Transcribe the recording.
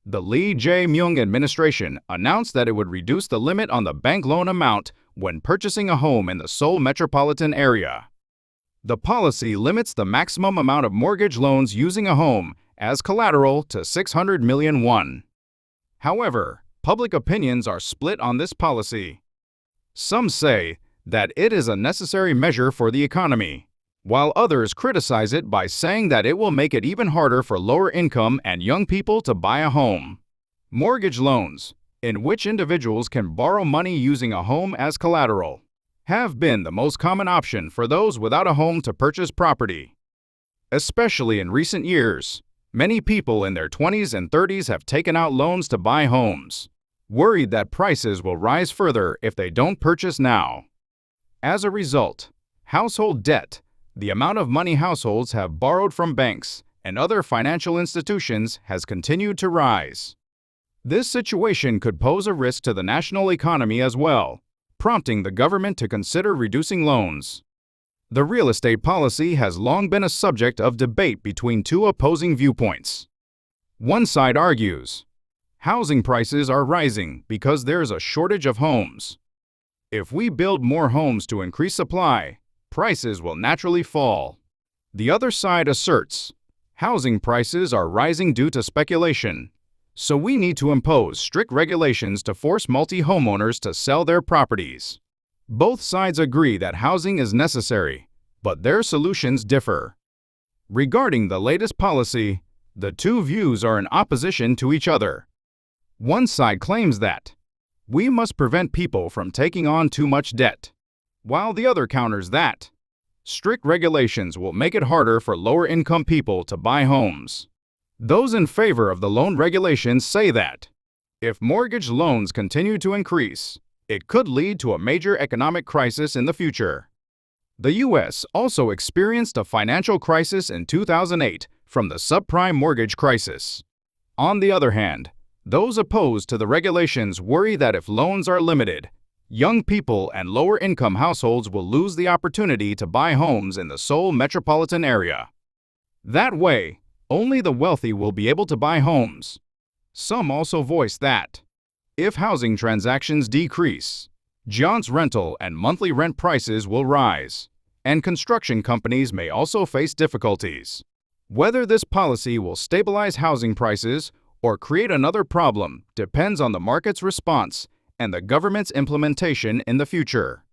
The Lee Jae-myung administration announced that it would reduce the limit on the bank loan amount when purchasing a home in the Seoul metropolitan area. The policy limits the maximum amount of mortgage loans using a home as collateral to 600 million won. However, public opinions are split on this policy. Some say that it is a necessary measure for the economy, while others criticize it by saying that it will make it even harder for lower-income and young people to buy a home. Mortgage loans, in which individuals can borrow money using a home as collateral, have been the most common option for those without a home to purchase property. Especially in recent years, many people in their 20s and 30s have taken out loans to buy homes, worried that prices will rise further if they don't purchase now. As a result, household debt, the amount of money households have borrowed from banks and other financial institutions, has continued to rise. This situation could pose a risk to the national economy as well, prompting the government to consider reducing loans. The real estate policy has long been a subject of debate between two opposing viewpoints. One side argues, housing prices are rising because there is a shortage of homes. If we build more homes to increase supply, prices will naturally fall. The other side asserts, housing prices are rising due to speculation, so we need to impose strict regulations to force multi-homeowners to sell their properties. Both sides agree that housing is necessary, but their solutions differ. Regarding the latest policy, the two views are in opposition to each other. One side claims that we must prevent people from taking on too much debt, while the other counters that strict regulations will make it harder for lower-income people to buy homes. Those in favor of the loan regulations say that if mortgage loans continue to increase, it could lead to a major economic crisis in the future. The U.S. also experienced a financial crisis in 2008 from the subprime mortgage crisis. On the other hand, those opposed to the regulations worry that if loans are limited, young people and lower-income households will lose the opportunity to buy homes in the Seoul metropolitan area. That way, only the wealthy will be able to buy homes. Some also voice that if housing transactions decrease, John's rental and monthly rent prices will rise, and construction companies may also face difficulties. Whether this policy will stabilize housing prices or create another problem depends on the market's response and the government's implementation in the future.